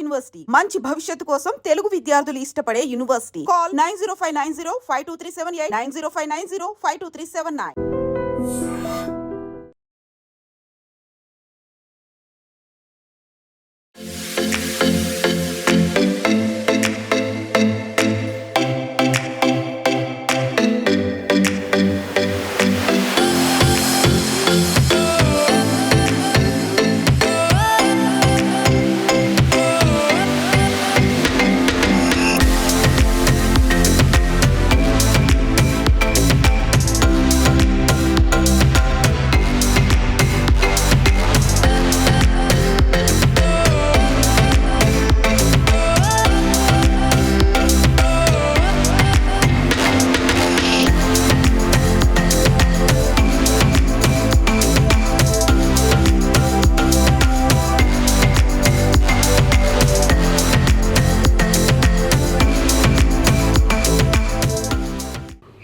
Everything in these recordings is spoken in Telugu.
యూనివర్సిటీ మంచి భవిష్యత్తు కోసం తెలుగు విద్యార్థులు ఇష్టపడే యూనివర్సిటీ. కాల్ 9059052378 9059052379.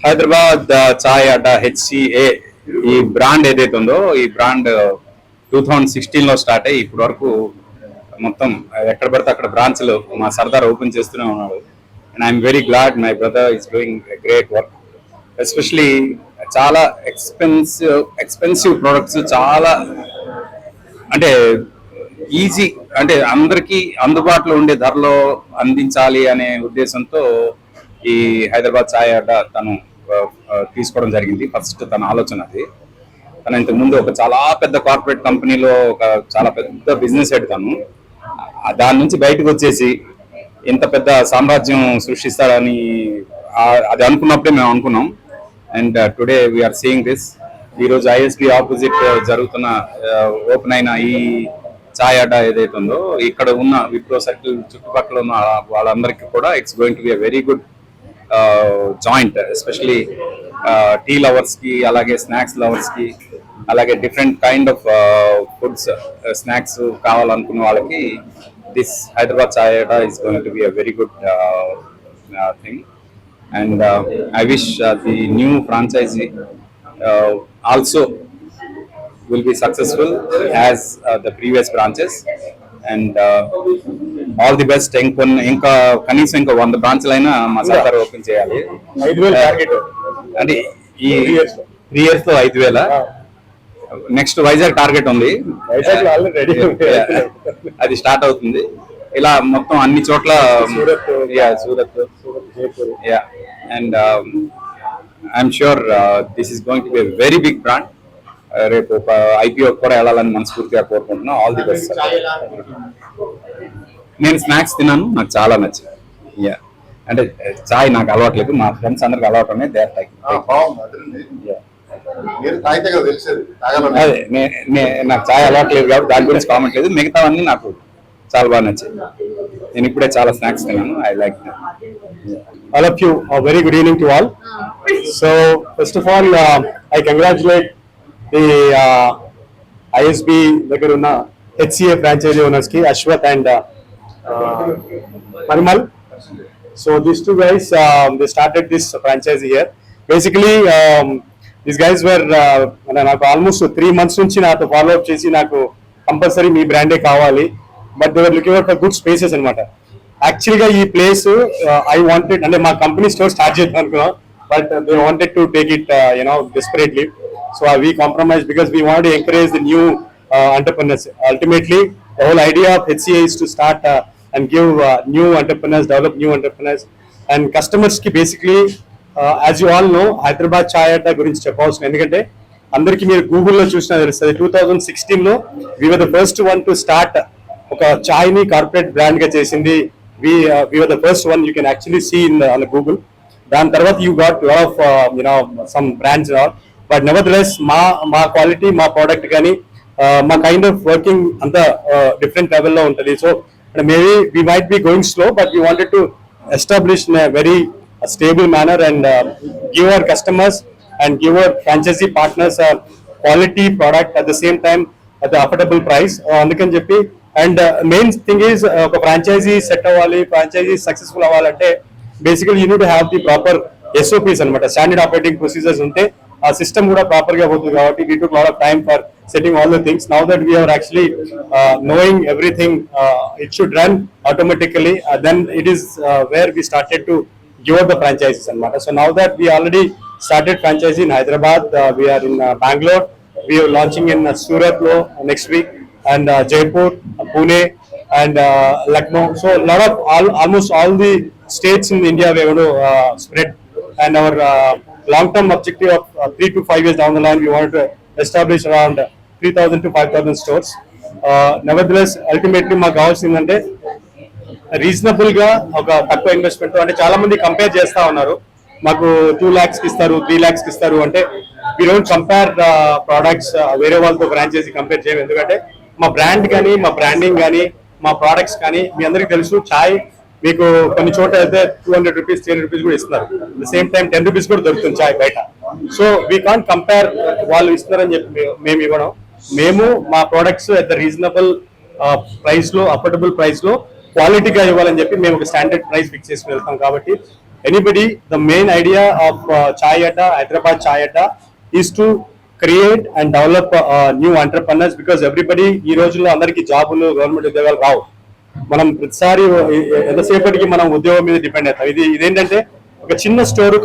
హైదరాబాద్ చాయ్ అడ్డా HCA ఈ బ్రాండ్ ఏదైతే ఉందో ఈ బ్రాండ్ 2016 లో స్టార్ట్ అయ్యి ఇప్పటి వరకు మొత్తం ఎక్కడ పడితే అక్కడ బ్రాంచ్లు మా సర్దార్ ఓపెన్ చేస్తూనే ఉన్నాడు. And I'm very glad my brother is doing great work. Especially చాలా ఎక్స్పెన్సివ్ ప్రొడక్ట్స్ చాలా అంటే ఈజీ అంటే అందరికీ అందుబాటులో ఉండే ధరలో అందించాలి అనే ఉద్దేశంతో ఈ హైదరాబాద్ చాయ్ అడ్డా తను తీసుకోవడం జరిగింది. ఫస్ట్ తన ఆలోచన అది. తను ఇంతకు ముందు ఒక చాలా పెద్ద కార్పొరేట్ కంపెనీలో ఒక చాలా పెద్ద బిజినెస్ హెడ్ తను. దాని నుంచి బయటకు వచ్చేసి ఇంత పెద్ద సామ్రాజ్యం సృష్టిస్తాడని అది అనుకున్నప్పుడే మేము అనుకున్నాం. And today we are seeing this. ఈరోజు ISB ఆపోజిట్ జరుగుతున్న ఓపెన్ అయిన ఈ చాయ్ అడ్డా ఏదైతే ఉందో ఇక్కడ ఉన్న విప్రో సర్కిల్ చుట్టుపక్కల ఉన్న వాళ్ళందరికీ కూడా it's going to be a very good joint. Especially tea lovers కి అలాగే స్నాక్స్ లవర్స్ కి అలాగే different kind of foods snacks కావాలనుకున్న వాళ్ళకి this Hyderabad chai Adda is going to be a very good thing. And I wish the new franchisee also will be successful as the previous branches and all the best. ఇంకా కనీసం ఇంకా 100 బ్రాంచ్లు అయినా మా సర్దార్ ఓపెన్ చేయాలి. 5,000 టార్గెట్ అంటే ఈ 3 years లో 5,000. నెక్స్ట్ వైజాగ్ టార్గెట్ ఉంది, అది స్టార్ట్ అవుతుంది. ఇలా మొత్తం అన్ని చోట్ల Surat and I'm sure this is going to be a very big brand. రేపు IPO కూడా వెళ్ళాలని మనస్ఫూర్తిగా కోరుకుంటున్నాను. All the best. నేను స్నాక్స్ తిన్నాను, నాకు చాలా నచ్చింది. అంటే చాయ్ నాకు అలవాట్లేదు, మా ఫ్రెండ్స్ అందరికి అలవాటు ఉన్నాయి. అదే నాకు చాయ్ అలవాట్లేదు కాబట్టి దాని గురించి కామెంట్ లేదు. మిగతావన్నీ నాకు చాలా బాగా నచ్చాయి. నేను ఇప్పుడే చాలా స్నాక్స్ తిన్నాను. I like all of you. A very good evening to all. So first of all, I congratulate the ISB దగ్గర ఉన్న HCA franchise owners ki Ashwath and Parimal. So these two guys they started this franchise here. Basically these guys were నాకు almost 3 months నుంచి నాతో ఫాలో అప్ చేసి నాకు కంపల్సరీ మీ బ్రాండే కావాలి, but they were looking for good spaces అన్నమాట. యాక్చువల్గా ఈ ప్లేస్ ఐ వాంటెడ్ అంటే మా కంపెనీ స్టోర్ స్టార్ట్ చేద్దాం అనుకున్నాం, but they wanted to take it desperately. So we compromise because we want to encourage the new entrepreneurs. Ultimately the whole idea of HCA is to start and give new entrepreneurs, develop new entrepreneurs and customers ki basically as you all know Hyderabad చాయ్ అడ్డా గురించి చెప్పాల్సిన, ఎందుకంటే అందరికీ మీరు గూగుల్లో చూసినా తెలుస్తుంది 2016లో we were the first one to start ఒక చాయ్ ని కార్పొరేట్ బ్రాండ్ గా చేసింది. we were the first one you can actually see on the Google. దాని తర్వాత you got lot of some brands and all, but nevertheless మా క్వాలిటీ మా ప్రోడక్ట్ కానీ మా కైండ్ ఆఫ్ వర్కింగ్ అంతా డిఫరెంట్ లెవెల్లో ఉంటుంది. So maybe we might be going slow, but we wanted to establish in a very stable manner and give our customers and give our franchisee partners a quality product at the same time at the affordable price. అందుకని చెప్పి అండ్ మెయిన్ థింగ్ ఈజ్ ఒక ఫ్రాంచైజీ సెట్ అవ్వాలి, ఫ్రాంచైజీ సక్సెస్ఫుల్ అవ్వాలంటే బేసికల్ you need to have the proper SOPs అనమాట, స్టాండర్డ్ ఆపరేటింగ్ ప్రొసీజర్స్ ఉంటే ఆ సిస్టమ్ కూడా ప్రాపర్ గా పోతుంది. కాబట్టి we took lot of time for setting all the things. Now that we are actually knowing everything, it should run automatically. Then it is where we started to give out the franchises and matter. So now that we already started franchise in Hyderabad, we are in Bangalore. We are launching in Surat next week, and Jaipur, Pune, and Lucknow. So a lot of almost all the states in India we are going to spread. And our long-term objective of 3 to 5 years down the line, we wanted to establish around 3,000 to 5,000 stores. Nevertheless, ultimately మాకు కావాల్సిందంటే రీజనబుల్ గా ఒక తక్కువ ఇన్వెస్ట్మెంట్. అంటే చాలా మంది కంపేర్ చేస్తా ఉన్నారు, మాకు 2 lakhs కి ఇస్తారు, 3 lakhs కి ఇస్తారు అంటే. వి డోంట్ కంపేర్ ప్రోడక్ట్స్ వేరే వాళ్ళతో ఫ్రాంచైజీ కంపేర్ చేయం. ఎందుకంటే మా బ్రాండ్ కానీ, మా బ్రాండింగ్ కానీ, మా ప్రోడక్ట్స్ కానీ మీ అందరికీ తెలుసు. చాయ్ మీకు కొన్ని చోట అయితే 200 రూపీస్, 300 రూపీస్ కూడా ఇస్తున్నారు. ద సేమ్ టైం 10 రూపీస్ కూడా దొరుకుతుంది చాయ్ బయట. సో వీ కాంట్ కంపేర్ వాళ్ళు ఇస్తున్నారని చెప్పి మేము ఇవ్వడం. మేము మా products at the reasonable price లో, అఫోర్డబుల్ ప్రైస్ లో క్వాలిటీగా ఇవ్వాలని చెప్పి మేము ఒక స్టాండర్డ్ ప్రైస్ ఫిక్స్ చేసుకుని వెళ్తాం. కాబట్టి anybody, the main idea of chai Adda, Hyderabad chai Adda is to create and develop new entrepreneurs. Because everybody ఈ రోజుల్లో అందరికీ జాబులు, గవర్నమెంట్ ఉద్యోగాలు రావు. మనం ప్రతిసారి ఎంతసేపటికి మనం ఉద్యోగం మీద డిపెండ్ అవుతాం. ఇదేంటంటే ఒక చిన్న స్టోర్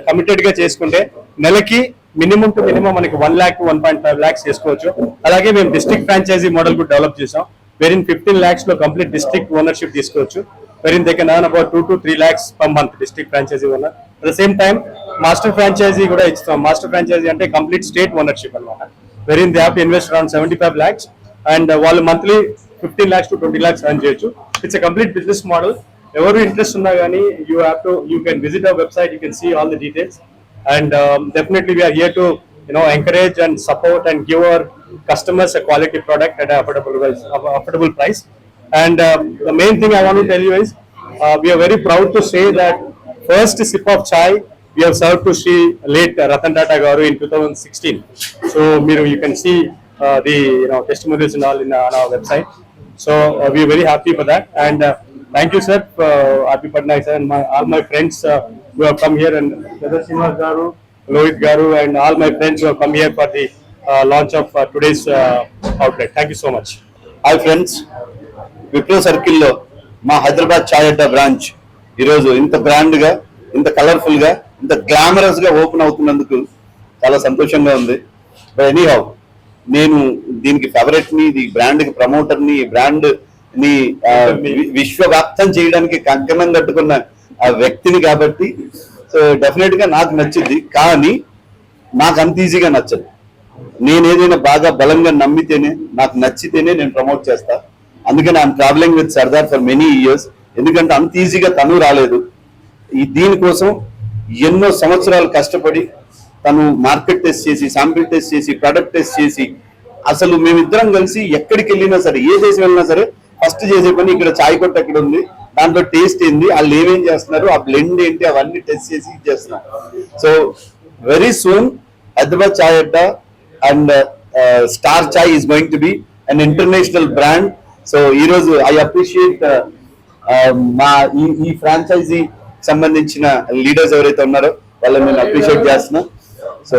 కమిటెడ్ గా చేసుకుంటే నెలకి మినిమం టు మినిమం మనకి 1 lakh to 1.5 lakhs చేసుకోవచ్చు. అలాగే మేము డిస్ట్రిక్ట్ ఫ్రాంచైజీ మోడల్ కూడా డెవలప్ చేసాం, వెరిన్ 15 lakhs లో కంప్లీట్ డిస్ట్రిక్ట్ ఓనర్షిప్ తీసుకోవచ్చు. Wherein they can earn about 2 to 3 lakhs per month district franchise owner. At the same time master franchise కూడా ఇస్తాం. మాస్టర్ ఫ్రాంచైజీ అంటే కంప్లీట్ స్టేట్ ఓనర్షిప్ అన్నమాట. Wherein they have to invest around 75 lakhs and వాళ్ళు monthly 15 lakhs to 20 lakhs earn చేయొచ్చు. It's a complete business model. ఎవరు ఇంట్రెస్ట్ ఉన్నా కానీ you can visit our website, you can see all the details. And definitely we are here to encourage and support and give our customers a quality product at an affordable price. And the main thing I want to tell you is we are very proud to say that first sip of chai we have served to Sri late Ratan Tata Garu in 2016. So you can see the testimonials and all on our website. So we are very happy for that. And thank you, sir, Happy Patnaik sir, and all my friends who have come here, and Srinivas Garu, Lohit Garu, and all my friends who have come here for the launch of today's outlet. Thank you so much. Hi friends, Wipro సర్కిల్లో మా హైదరాబాద్ చాయ్ అడ్డా బ్రాంచ్ ఈరోజు ఇంత బ్రాండ్గా, ఇంత కలర్ఫుల్గా, ఇంత గ్లామరస్గా ఓపెన్ అవుతున్నందుకు చాలా సంతోషంగా ఉంది. బట్ ఎనీహౌ, నేను దీనికి ఫేవరెట్ని, ఈ బ్రాండ్కి ప్రమోటర్ని, ఈ బ్రాండ్ని విశ్వవ్యాప్తం చేయడానికి కంకణం కట్టుకున్న ఆ వ్యక్తిని కాబట్టి సో డెఫినెట్గా నాకు నచ్చింది. కానీ నాకు అంత ఈజీగా నచ్చదు. నేను ఏదైనా బాగా బలంగా నమ్మితేనే, నాకు నచ్చితేనే నేను ప్రమోట్ చేస్తా. అందుకని I'm travelling with Sardar for many years. ఎందుకంటే అంత ఈజీగా తను రాలేదు. దీనికోసం ఎన్నో సంవత్సరాలు కష్టపడి తను మార్కెట్ టెస్ట్ చేసి, శాంపిల్ టెస్ట్ చేసి, ప్రొడక్ట్ టెస్ట్ చేసి, అసలు మేమిద్దరం కలిసి ఎక్కడికి వెళ్ళినా సరే, ఏ దేశం వెళ్ళినా సరే ఫస్ట్ చేసే పని ఇక్కడ చాయ్ కొట్టు ఎక్కడ ఉంది, దాంట్లో టేస్ట్ ఏంది, వాళ్ళు ఏమేం చేస్తున్నారు, ఆ బ్లెండ్ ఏంటి, అవన్నీ టెస్ట్ చేసి చేస్తున్నాం. So very soon Hyderabad chai Adda and star chai is going to be an international brand. So ఈ రోజు ఐ అప్రిషియేట్ మా ఈ ఫ్రాంచైజీ సంబంధించిన లీడర్స్ ఎవరైతే ఉన్నారో వాళ్ళని నేను అప్రిషియేట్ చేస్తున్నా. So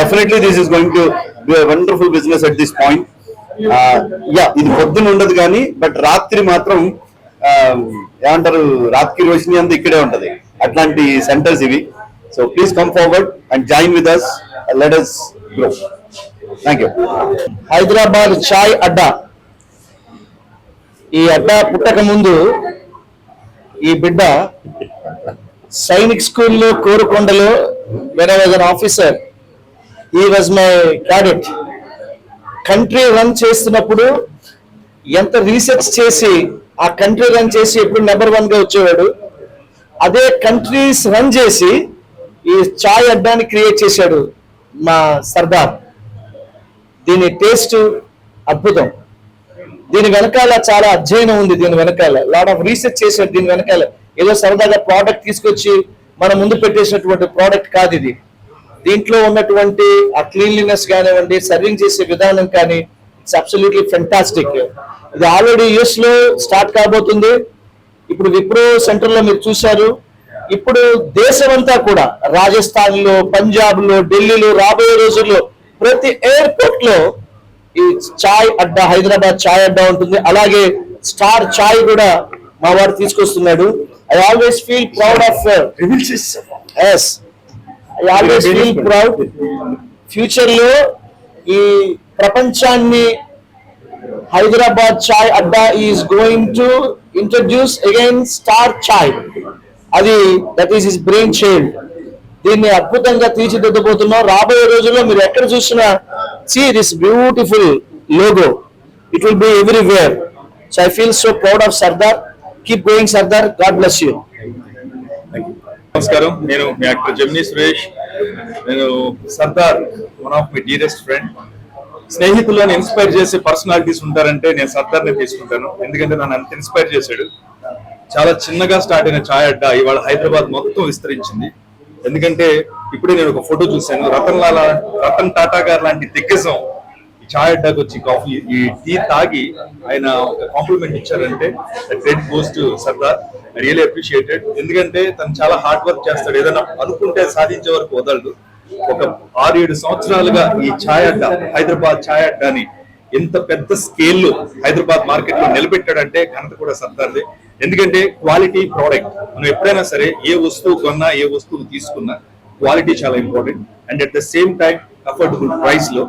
definitely this is going to be a wonderful business at this point. ఇది పొద్దున ఉండదు కానీ బట్ రాత్రి మాత్రం ఏమంటారు, రాత్రి రోషిని అంతా ఇక్కడే ఉంటది. అట్లాంటి సెంటర్స్ ఇవి. So please come forward and join with us, let us grow. Thank you. Hyderabad చాయ్ అడ్డా. ఈ అడ్డా పుట్టక ముందు ఈ బిడ్డ సైనిక్ స్కూల్లో కోరుకొండలో when I was an officer, he was my cadet. Country run చేస్తున్నప్పుడు ఎంత రీసెర్చ్ చేసి ఆ కంట్రీ రన్ చేసి ఎప్పుడు నెంబర్ 1 గా వచ్చేవాడు. అదే కంట్రీస్ రన్ చేసి ఈ చాయ్ అడ్డాని క్రియేట్ చేశాడు మా సర్దార్. దీని టేస్ట్ అద్భుతం. దీని వెనకాల చాలా అధ్యయనం ఉంది. దీని వెనకాల లాట్ ఆఫ్ రీసెర్చ్ చేశాడు. దీని వెనకాల ఏదో సరదాగా ప్రోడక్ట్ తీసుకొచ్చి మన ముందు పెట్టేసినటువంటి ప్రోడక్ట్ కాదు ఇది. దీంట్లో ఉన్నటువంటి ఆ క్లీన్లీనెస్ కానివ్వండి, సర్వింగ్ చేసే విధానం కానీ, ఇట్స్ అబ్సల్యూట్లీ ఫెంటాస్టిక్. ఇది ఆల్రెడీ యూఎస్ లో స్టార్ట్ కాబోతుంది. ఇప్పుడు విప్రో సెంటర్ లో మీరు చూశారు. ఇప్పుడు దేశమంతా కూడా రాజస్థాన్ లో, పంజాబ్ లో, ఢిల్లీలో రాబోయే రోజుల్లో ప్రతి ఎయిర్పోర్ట్ లో ఈ చాయ్ అడ్డా, హైదరాబాద్ చాయ్ అడ్డా ఉంటుంది. అలాగే స్టార్ చాయ్ కూడా మా వాడు తీసుకొస్తున్నాడు. I always feel proud of yes I always feel proud. Future లో ఈ ప్రపంచాన్ని హైదరాబాద్ చాయ్ Adda is going to introduce again star chai. అది that is his brain child. దీన్ని అద్భుతంగా తీర్చిదిద్దబోతున్నాం. రాబోయే రోజుల్లో మీరు ఎక్కడ చూసినా see this beautiful logo, it will be everywhere. So I feel so proud of Sardar. Keep going Sardar, God bless you. నమస్కారం, నేను మీ యాక్టర్ జెమినీ సురేష్. నేను Sardar one of my dearest friend. స్నేహితులను ఇన్స్పైర్ చేసే పర్సనాలిటీస్ ఉంటారంటే నేను సర్దార్ని తీసుకుంటాను. ఎందుకంటే నన్ను అంత ఇన్స్పైర్ చేశాడు. చాలా చిన్నగా స్టార్ట్ అయిన ఛాయ్ అడ్డా ఇవాళ హైదరాబాద్ మొత్తం విస్తరించింది. ఎందుకంటే ఇప్పుడే నేను ఒక ఫోటో చూశాను. రతన్ టాటా గారు లాంటి దిగ్గజం ఈ ఛాయ్ అడ్డాకి వచ్చి కాఫీ ఈ టీ తాగి ఆయన ఒక కాంప్లిమెంట్ ఇచ్చారంటే great goes to Sardar. I really appreciated. ఎందుకంటే తను చాలా హార్డ్ వర్క్ చేస్తాడు. ఏదైనా అనుకుంటే సాధించే వరకు వదలడు. ఒక 6-7 సంవత్సరాలుగా ఈ ఛాయ్ అడ్డా, హైదరాబాద్ ఛాయ్ అడ్డాని ఎంత పెద్ద స్కేల్లో హైదరాబాద్ మార్కెట్ లో నిలబెట్టాడంటే ఘనత కూడా సర్దార్దే. ఎందుకంటే క్వాలిటీ ప్రోడక్ట్, మనం ఎప్పుడైనా సరే ఏ వస్తువు కొన్నా ఏ వస్తువు తీసుకున్నా క్వాలిటీ చాలా important. And at the same time affordable price లో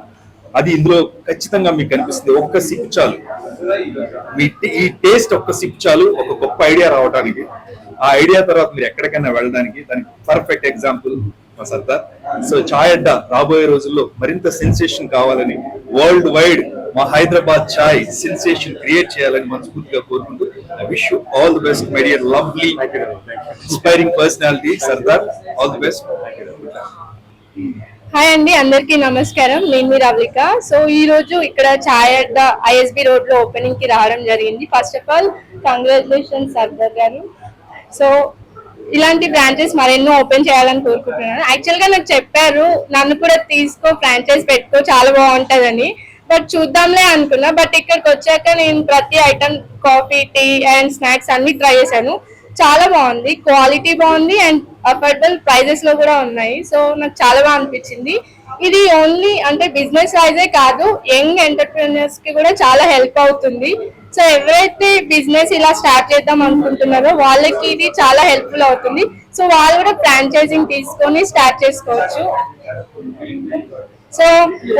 అది ఇందులో ఖచ్చితంగా మీకు కనిపిస్తుంది. ఒక్క సిప్ చాలు, ఈ టేస్ట్ ఒక్క సిప్ చాలు ఒక గొప్ప ఐడియా రావడానికి. ఆ ఐడియా తర్వాత మీరు ఎక్కడికైనా వెళ్ళడానికి దానికి పర్ఫెక్ట్ ఎగ్జాంపుల్ మా సర్దార్. సో ఛాయ్ అడ్డా రాబోయే రోజుల్లో మరింత సెన్సేషన్ కావాలని, వరల్డ్ వైడ్ మా హైదరాబాద్ ఛాయ్ సెన్సేషన్ క్రియేట్ చేయాలని మనస్ఫూర్తిగా కోరుకుంటూ I wish you all the best my dear lovely inspiring personality Sardar. All the best. Hi అండి, అందరికీ నమస్కారం. నేను మీ రవళిక. సో ఈ రోజు ఇక్కడ ఛాయ్ అడ్డా ఐఎస్బి రోడ్ లో ఓపెనింగ్ కి రావడం జరిగింది. First of all congratulations Sardar గారు. సో ఇలాంటి బ్రాంచెస్ మరెన్నో ఓపెన్ చేయాలని కోరుకుంటున్నాను. యాక్చువల్ గా నాకు చెప్పారు నన్ను కూడా తీసుకో, ఫ్రాంచైజ్ పెట్టుకో, చాలా బాగుంటదని. బట్ చూద్దాంలే అనుకున్నా. బట్ ఇక్కడికి వచ్చాక నేను ప్రతి item, coffee, tea and snacks అన్ని ట్రై చేశాను. చాలా బాగుంది, క్వాలిటీ బాగుంది అండ్ అఫోర్డబుల్ ప్రైజెస్ లో కూడా ఉన్నాయి. సో నాకు చాలా బాగా అనిపించింది. ఇది ఓన్లీ అంటే బిజినెస్ వైజే కాదు, యంగ్ ఎంటర్ప్రెన్యూర్స్ కి కూడా చాలా హెల్ప్ అవుతుంది. సో ఎవరైతే బిజినెస్ ఇలా స్టార్ట్ చేద్దాం అనుకుంటున్నారో వాళ్ళకి ఇది చాలా హెల్ప్ఫుల్ అవుతుంది. సో వాళ్ళు కూడా ఫ్రాంచైజింగ్ తీసుకొని స్టార్ట్ చేసుకోవచ్చు. So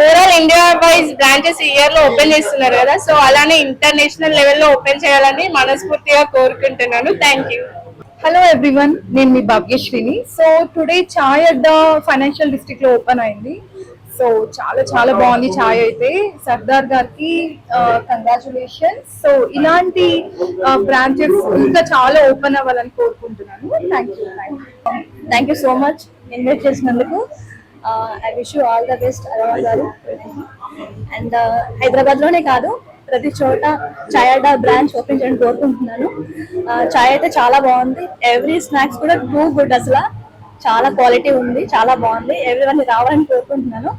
overall India wise branches ఈ ఇయర్ లో ఓపెన్ చేస్తున్నారు కదా, సో అలానే ఇంటర్నేషనల్ లెవెల్లో ఓపెన్ చేయాలని మనస్ఫూర్తిగా కోరుకుంటున్నాను. Thank you. హలో ఎవ్రీవన్, నేను మీ భాగ్యశ్రీని. సో టుడే ఛాయ్ అడ్డా ఫైనాన్షియల్ డిస్ట్రిక్ట్ లో ఓపెన్ అయింది. సో చాలా చాలా బాగుంది ఛాయ్ అయితే. సర్దార్ గారికి కంగ్రాచులేషన్స్. సో ఇలాంటి బ్రాంచెస్ ఇంకా చాలా ఓపెన్ అవ్వాలని కోరుకుంటున్నాను. Thank you so much invite చేసినందుకు. I wish you all the best Arava గారు. అండ్ హైదరాబాద్ లోనే కాదు, ప్రతి చోట ఛాయ్ అడ్డా బ్రాంచ్ ఓపెన్ చేయడం కోరుకుంటున్నాను. ఛాయ్ అయితే చాలా బాగుంది. ఎవ్రీ స్నాక్స్ కూడా టూ గుడ్, అసలు చాలా క్వాలిటీ ఉంది, చాలా బాగుంది. ఎవ్రీవన్ రావాలని కోరుకుంటున్నాను.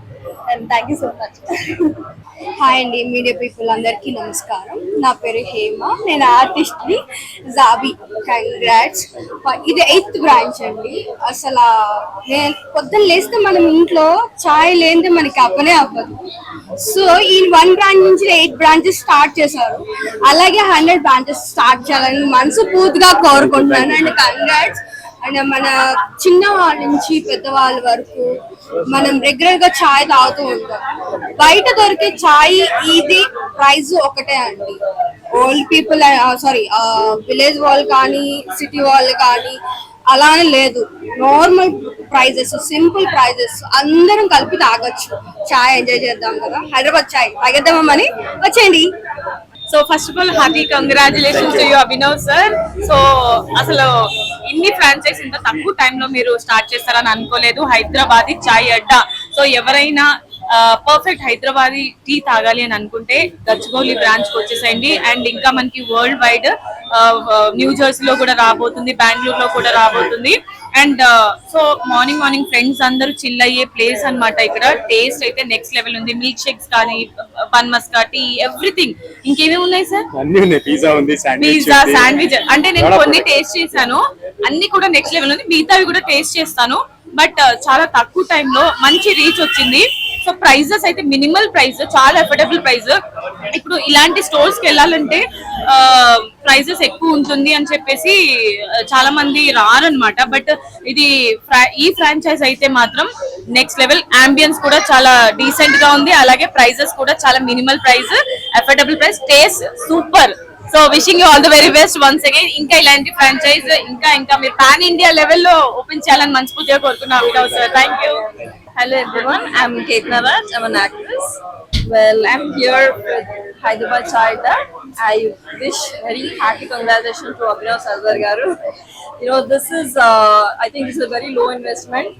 And thank you so much. Hi అండి, మీడియా పీపుల్ అందరికీ నమస్కారం. నా పేరు హేమ, నేను ఆర్టిస్ట్ ని. జాబీ, కంగ్రాట్స్. ఇది 8th బ్రాంచ్ అండి. అసలు నేను పొద్దున్న లేస్తే మనం ఇంట్లో చాయ్ లేనిదే మనకి అవ్వనే అవ్వదు. సో ఈ 1 బ్రాంచ్ నుంచి 8 బ్రాంచెస్ స్టార్ట్ చేశారు. అలాగే 100 బ్రాంచెస్ స్టార్ట్ చేయాలని మనసు పూర్తిగా కోరుకుంటున్నాను. And congrats. అండ్ మన చిన్న వాళ్ళ నుంచి పెద్దవాళ్ళ వరకు మనం రెగ్యులర్ గా చాయ్ తాగుతూ ఉంటాం. బయట దొరికే చాయ్ ఇది ప్రైస్ ఒకటే అండి. ఓల్డ్ పీపుల్ విలేజ్ వాళ్ళు కానీ సిటీ వాళ్ళు కానీ అలానే లేదు. నార్మల్ ప్రైజెస్, సింపుల్ ప్రైజెస్, అందరం కలిపి తాగొచ్చు. చాయ్ ఎంజాయ్ చేద్దాం కదా, హైదరాబాద్ చాయ్ తాగేద్దామని వచ్చేయండి. So first of all happy congratulations to you Abhinav sir. So అసలు ఇన్ని ఫ్రాంచైజ్ ఇంత తక్కువ టైంలో మీరు స్టార్ట్ చేస్తారని అనుకోలేదు. హైదరాబాదీ చాయ్ అడ్డా. సో ఎవరైనా పర్ఫెక్ట్ హైదరాబాదీ టీ తాగాలి అని అనుకుంటే గచ్చిబౌలి బ్రాంచ్ కి వచ్చేసేయండి. అండ్ ఇంకా మనకి వరల్డ్ వైడ్ న్యూ జెర్సీలో కూడా రాబోతుంది, బెంగళూరులో కూడా రాబోతుంది. అండ్ సో మార్నింగ్ ఫ్రెండ్స్ అందరూ చిల్ అయ్యే ప్లేస్ అన్నమాట. ఇక్కడ టేస్ట్ అయితే నెక్స్ట్ లెవెల్ ఉంది. మిల్క్ షేక్స్ కానీ, బన్ మస్కా, టీ, ఎవ్రీథింగ్. ఇంకేమేమి ఉన్నాయి సార్? Pizza, sandwich. అంటే నేను కొన్ని టేస్ట్ చేశాను, అన్ని కూడా నెక్స్ట్ లెవెల్ ఉంది. మిగతావి కూడా టేస్ట్ చేస్తాను. బట్ చాలా తక్కువ టైంలో మంచి రీచ్ వచ్చింది. సో ప్రైజెస్ అయితే మినిమల్ ప్రైస్, చాలా అఫోర్డబుల్ ప్రైస్. ఇప్పుడు ఇలాంటి స్టోర్స్ కి వెళ్ళాలంటే ప్రైజెస్ ఎక్కువ ఉంటుంది అని చెప్పేసి చాలా మంది రారనమాట. బట్ ఇది ఈ ఫ్రాంచైజ్ అయితే మాత్రం నెక్స్ట్ లెవెల్. అంబియన్స్ కూడా చాలా డీసెంట్ గా ఉంది, అలాగే ప్రైజెస్ కూడా చాలా minimal price, affordable price, taste super. So wishing you all the very best once again. ఇంకా ఇలాంటి ఫ్రాంచైజ్ ఇంకా మీరు పాన్ ఇండియా లెవెల్లో ఓపెన్ చేయాలని మనస్ఫూర్తిగా కోరుకున్నాం Abhinav sir. Thank you. Hello everyone, I'm Ketna Raj. I'm an actress. Well, I'm here with Hyderabad Chai Adda. I wish very happy congratulations to Abhinav Sardar Garu. You know, this is, I think this is a very low investment.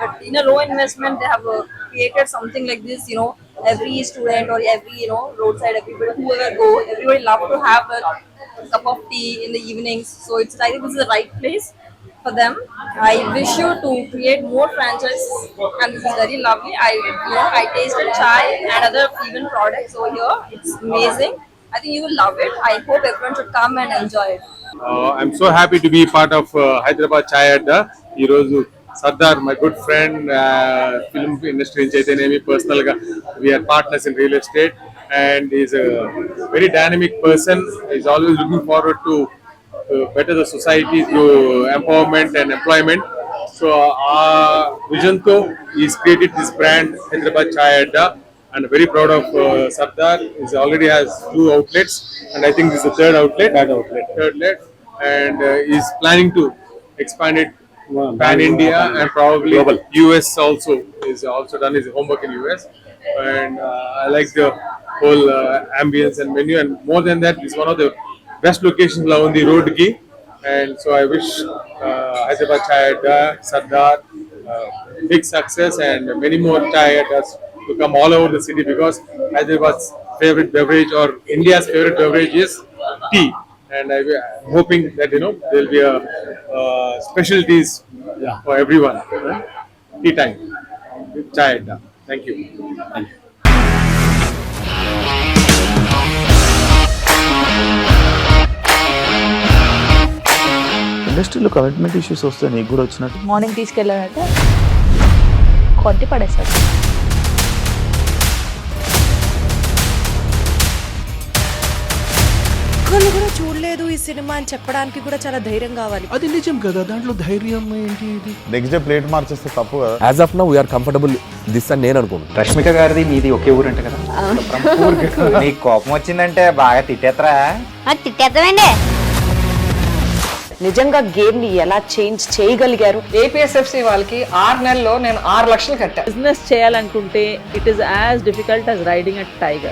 But in a low investment, they have created something like this, you know, every student or every, you know, roadside, everybody, whoever go, everybody love to have a cup of tea in the evenings. So it's, I think this is the right place for them. I wish you to create more franchises, and this is very lovely. I tasted chai and other even products over here. It's amazing. I think you will love it. I hope everyone should come and enjoy it. I'm so happy to be part of Hyderabad Chai Adda. Ee roju Sardar, my good friend, film industry nunchi aithe nemi personal ga we are partners in real estate, and he's a very dynamic person. He's always looking forward to better the society through empowerment and employment. So our vision to he's created this brand Hyderabad Chai Adda, and very proud of Sardar. He already has 2 outlets, and I think this is the third outlet, and he's planning to expand it pan India and probably global. US also. He's also done his homework in US, and I like the whole ambience and menu, and more than that, it's one of the best locations on the road ki, and so I wish Hyderabad Chai Adda, Sardar big success, and many more Chai Addas to come all over the city, because Hyderabad's favorite beverage or India's favorite beverage is tea, and I'm hoping that there will be a specialties for everyone. Tea time with Chai Adda. Thank you. ఇండస్ట్రీలో కమిట్మెంట్ ఇష్యూస్ వస్తే నీకు కూడా వచ్చినట్టు? మార్నింగ్ తీసుకెళ్ళాలంటే కొట్టి పడేస్తారు. ఒక్కళ్ళు కూడా చూడలేదు ఈ సినిమా అని చెప్పడానికి కూడా చాలా ధైర్యం కావాలి. అది నిజం కదా, దాంట్లో ధైర్యం ఏంటి? నెక్స్ట్ డే ప్లేట్ మార్చేస్తే తప్పు కదా. As of now we are comfortable this అని నేను అనుకుంటున్నాను. రష్మిక గారిది మీది ఒకే ఊరు అంట కదా? నీకు కోపం వచ్చిందంటే బాగా తిట్టేత్తరా? తిట్టేద్దామండి. నిజంగా గేమ్ ని ఎలా చేంజ్ చేయగలిగారు? ఏపీఎస్ఎఫ్సి వాళ్ళకి 6 నెలల్లో నేను 6 లక్షలు కట్టా. బిజినెస్ చేయాలనుకుంటే it is as difficult as riding a tiger.